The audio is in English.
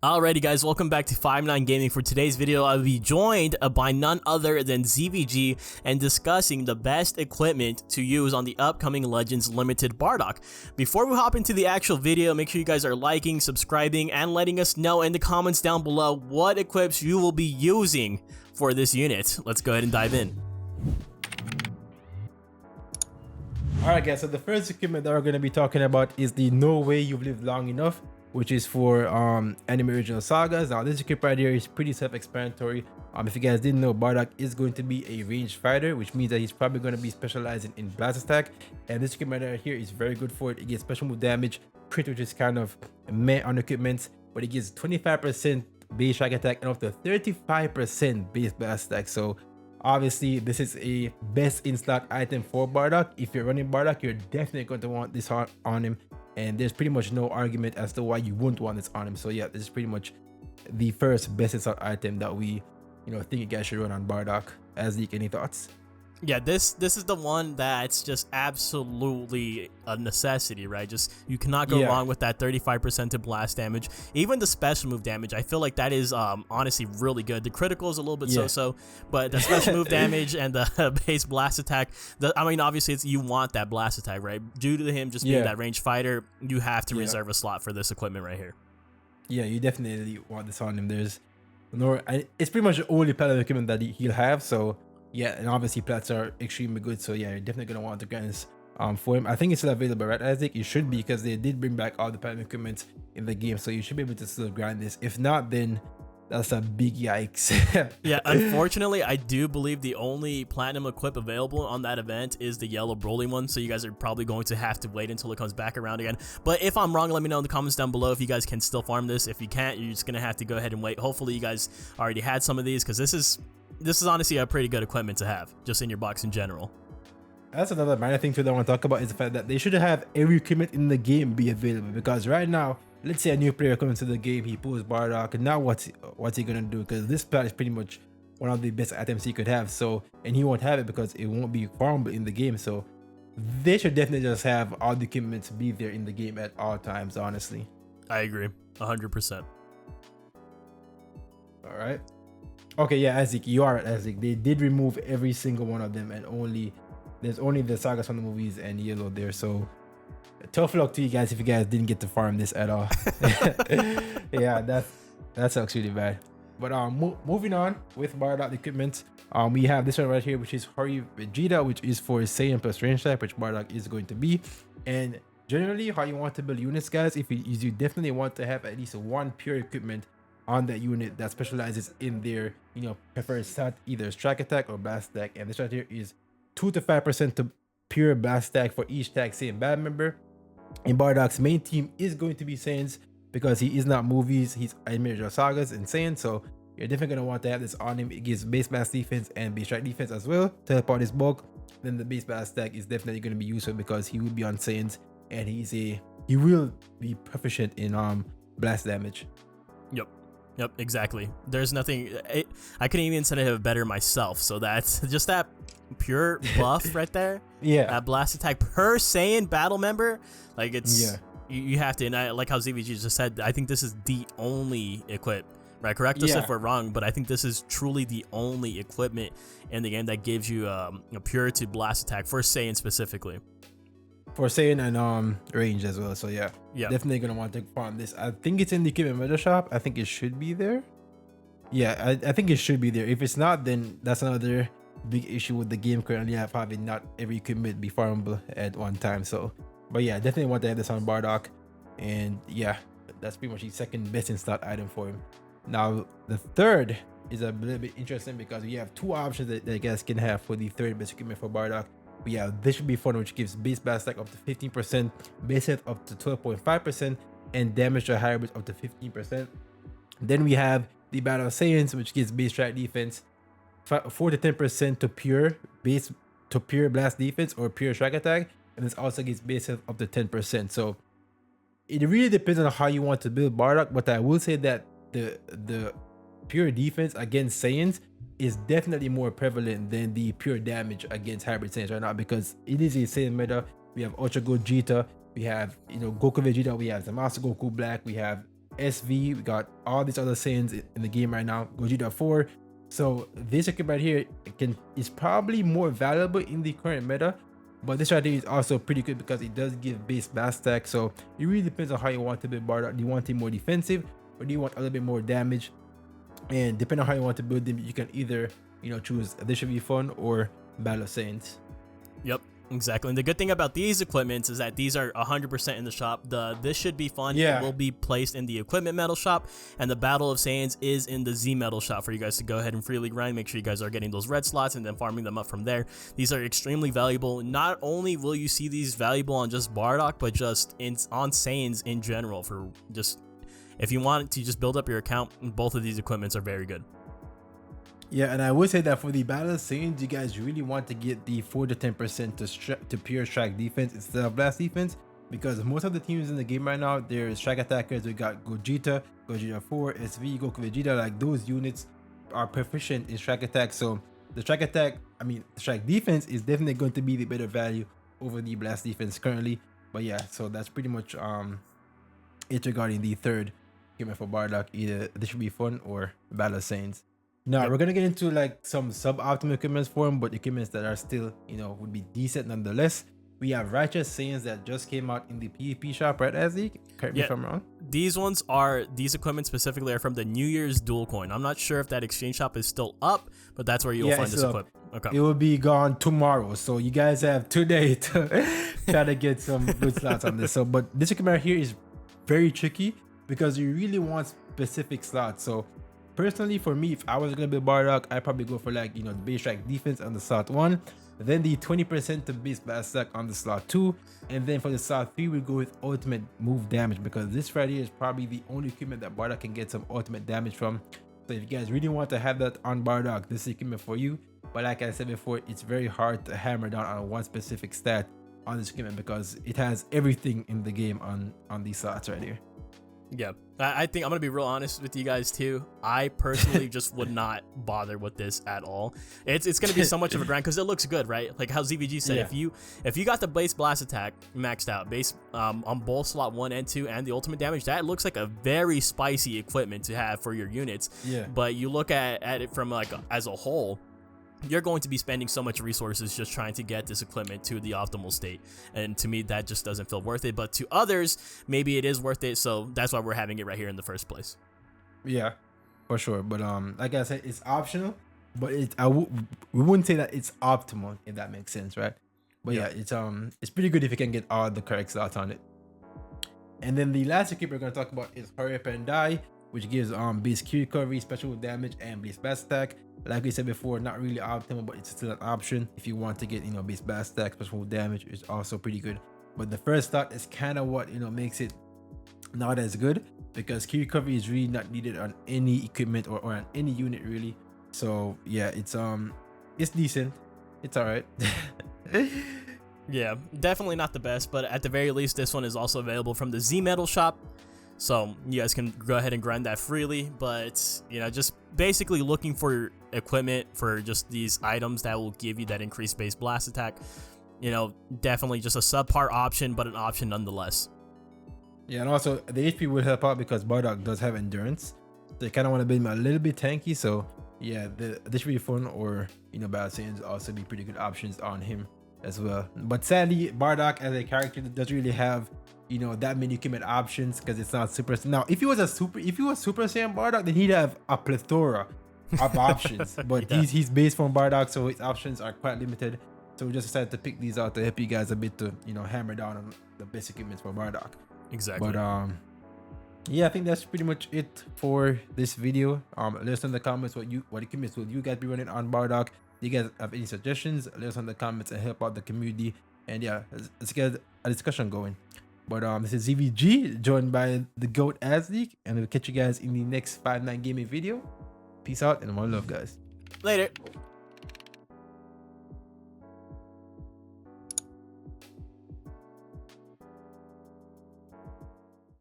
Alrighty guys, welcome back to 5-9 Gaming. For today's video, I'll be joined by none other than ZVG and discussing the best equipment to use on the upcoming Legends Limited Bardock. Before we hop into the actual video, make sure you guys are liking, subscribing, and letting us know in the comments down below what equips you will be using for this unit. Let's go ahead and dive in. Alright guys, so the first equipment that we're going to be talking about is the No Way You've Lived Long Enough, which is for anime original sagas. Now this equip right here is pretty self-explanatory. If you guys didn't know, Bardock is going to be a ranged fighter, which means that he's probably going to be specializing in blast attack, and this equipment right here is very good for it. It gets special move damage, crit, which is kind of meh on equipment, but it gives 25% base strike attack and up to 35% base blast attack. So obviously this is a best in slot item for Bardock. If you're running Bardock, you're definitely going to want this on him, and there's pretty much no argument as to why you wouldn't want this on him. So yeah, this is pretty much the first best in slot item that we think you guys should run on Bardock. Azek, any thoughts? Yeah, this is the one that's just absolutely a necessity, right? Just you cannot go wrong with that 35% to blast damage. Even the special move damage, I feel like that is honestly really good. The critical is a little bit so-so, but the special move damage and the base blast attack, I mean, obviously you want that blast attack, right? Due to him just being that ranged fighter, you have to reserve a slot for this equipment right here. Yeah, you definitely want this on him. There's no, it's pretty much the only platinum equipment that he'll have, so yeah, and obviously plats are extremely good, so yeah, you're definitely gonna want to grind this for him. I think it's still available, right, Isaac? You should be, because they did bring back all the platinum equipment in the game, so you should be able to still grind this. If not, then that's a big yikes. Yeah, unfortunately, I do believe the only platinum equip available on that event is the yellow Broly one, so you guys are probably going to have to wait until it comes back around again. But if I'm wrong, let me know in the comments down below if you guys can still farm this. If you can't, you're just gonna have to go ahead and wait. Hopefully you guys already had some of these, because this is honestly a pretty good equipment to have just in your box in general. That's another minor thing too that I want to talk about, is the fact that they should have every equipment in the game be available, because right now, let's say a new player comes into the game, he pulls Bardock, and now what's he gonna do? Because this plat is pretty much one of the best items he could have, so, and he won't have it because it won't be farmable in the game. So they should definitely just have all the equipment be there in the game at all times, honestly. I agree 100%. All right. Okay, yeah, Azek, you are right, Azek. They did remove every single one of them, and there's only the sagas from the movies and yellow there. So tough luck to you guys if you guys didn't get to farm this at all. Yeah, that sucks really bad. But moving on with Bardock equipment, we have this one right here, which is Hurry Vegeta, which is for Saiyan plus range type, which Bardock is going to be. And generally, how you want to build units, guys, you definitely want to have at least one pure equipment on that unit that specializes in their preferred stat, either strike attack or blast attack. And this right here is 2 to 5% to pure blast attack for each tag Saiyan band member. And Bardock's main team is going to be Saiyans, because he is not movies, he's anime sagas and Saiyan, so you're definitely going to want to have this on him. It gives base blast defense and base strike defense as well. Teleport his bulk, then the base blast attack is definitely going to be useful because he will be on Saiyans, and he will be proficient in blast damage. Yep, exactly. There's nothing, I couldn't even say it better myself. So that's just that pure buff right there. Yeah, that blast attack per Saiyan battle member, like it's you have to. And I like how ZVG just said, I think this is the only equip, right? Correct us if we're wrong, but I think this is truly the only equipment in the game that gives you a pure to blast attack for Saiyan specifically. For Saiyan and range as well. So yeah, definitely gonna want to farm this. I think it's in the equipment meta shop. I think it should be there. Yeah, I think it should be there. If it's not, then that's another big issue with the game currently, having not every equipment be farmable at one time. So, but yeah, definitely want to have this on Bardock, and yeah, that's pretty much the second best in slot item for him. Now the third is a little bit interesting, because we have two options that you guys can have for the third best equipment for Bardock. We have This Should Be Fun, which gives base blast attack up to 15%, base hit up to 12.5%, and damage to hybrids up to 15%. Then we have the Battle of Saiyans, which gives base strike defense 4 to 10% to pure blast defense or pure strike attack, and this also gives base hit up to 10%. So it really depends on how you want to build Bardock, but I will say that the pure defense against Saiyans is definitely more prevalent than the pure damage against hybrid Saiyans right now, because it is a Saiyan meta. We have Ultra Gogeta, we have Goku Vegeta, we have the Master Goku Black, we have SV, we got all these other Saiyans in the game right now, Gogeta 4. So this equipment right here is probably more valuable in the current meta, but this right here is also pretty good because it does give base blast attack. So it really depends on how you want to build Bardock. Do you want it more defensive, or do you want a little bit more damage? And depending on how you want to build them, you can either, you know, choose This Should Be Fun or Battle of Saiyans. Yep, exactly. And the good thing about these equipments is that these are 100% in the shop. This Should Be Fun will be placed in the equipment metal shop, and the Battle of Saiyans is in the Z metal shop for you guys to go ahead and freely grind. Make sure you guys are getting those red slots and then farming them up from there. These are extremely valuable. Not only will you see these valuable on just Bardock, but just on Saiyans in general. For just if you want to just build up your account, both of these equipments are very good. Yeah, and I would say that for the Battle of Saiyans, you guys really want to get the 4 to 10% to pure strike defense instead of blast defense, because most of the teams in the game right now, they're strike attackers. We got Gogeta 4, SV, Goku Vegeta, like those units are proficient in strike attack. So the strike defense is definitely going to be the better value over the blast defense currently. But yeah, so that's pretty much it regarding the third equipment for Bardock. Either This Should Be Fun or Battle of Saiyans. Now we're gonna get into like some suboptimal equipments for them, but equipments that are still, you know, would be decent nonetheless. We have Righteous Saiyans that just came out in the PvP shop, right, Azzy? Correct me if I'm wrong. These equipment specifically are from the New Year's Dual Coin. I'm not sure if that exchange shop is still up, but that's where you'll find this equipment. Okay. It will be gone tomorrow, so you guys have today to try to get some good slots on this. So, but this equipment right here is very tricky because you really want specific slots. So personally, for me, if I was gonna build Bardock, I'd probably go for like, you know, the base strike defense on the slot 1, then the 20% to base blast attack on the slot 2, and then for the slot 3 we go with ultimate move damage, because this right here is probably the only equipment that Bardock can get some ultimate damage from. So if you guys really want to have that on Bardock, this is equipment for you. But like I said before, it's very hard to hammer down on one specific stat on this equipment because it has everything in the game on these slots right here. Yeah, I think I'm gonna be real honest with you guys too. I personally just would not bother with this at all. It's gonna be so much of a grind because it looks good, right? Like how ZVG said, if you got the base blast attack maxed out, base on both slot 1 and 2 and the ultimate damage, that looks like a very spicy equipment to have for your units. Yeah. But you look at it from like as a whole, you're going to be spending so much resources just trying to get this equipment to the optimal state, and to me that just doesn't feel worth it. But to others, maybe it is worth it, so that's why we're having it right here in the first place. Yeah, for sure. But like I said, it's optional, but we wouldn't say that it's optimal, if that makes sense, right? But yeah, it's pretty good if you can get all the correct slots on it. And then the last equipment we're going to talk about is Hurry Up and Die, which gives base Q recovery, special damage, and base blast attack. Like we said before, not really optimal, but it's still an option if you want to get, you know, base blast attack, special damage is also pretty good. But the first thought is kind of what, you know, makes it not as good, because Q recovery is really not needed on any equipment or on any unit really. So yeah, it's decent, it's all right. Yeah, definitely not the best, but at the very least, this one is also available from the Z Metal shop. So you guys can go ahead and grind that freely, but you know, just basically looking for equipment for just these items that will give you that increased base blast attack. You know, definitely just a subpar option, but an option nonetheless. Yeah, and also the HP will help out because Bardock does have endurance, so you kind of want to build him a little bit tanky. So yeah, this should be fun, or you know, Battle Saiyans also be pretty good options on him as well. But sadly, Bardock as a character doesn't really have, you know, that many equipment options because it's not super. Now if he was Super Saiyan Bardock, then he'd have a plethora of options, but he's based from Bardock, so his options are quite limited. So we just decided to pick these out to help you guys a bit to, you know, hammer down on the basic equipments for Bardock. Exactly. But yeah, I think that's pretty much it for this video. Let us know in the comments what equipments will you guys be running on Bardock. Do you guys have any suggestions? Let us know in the comments and help out the community. And yeah, let's get a discussion going. But this is ZVG, joined by the GOAT Azleek, and we'll catch you guys in the next 5-9 gaming video. Peace out and one love, guys. Later.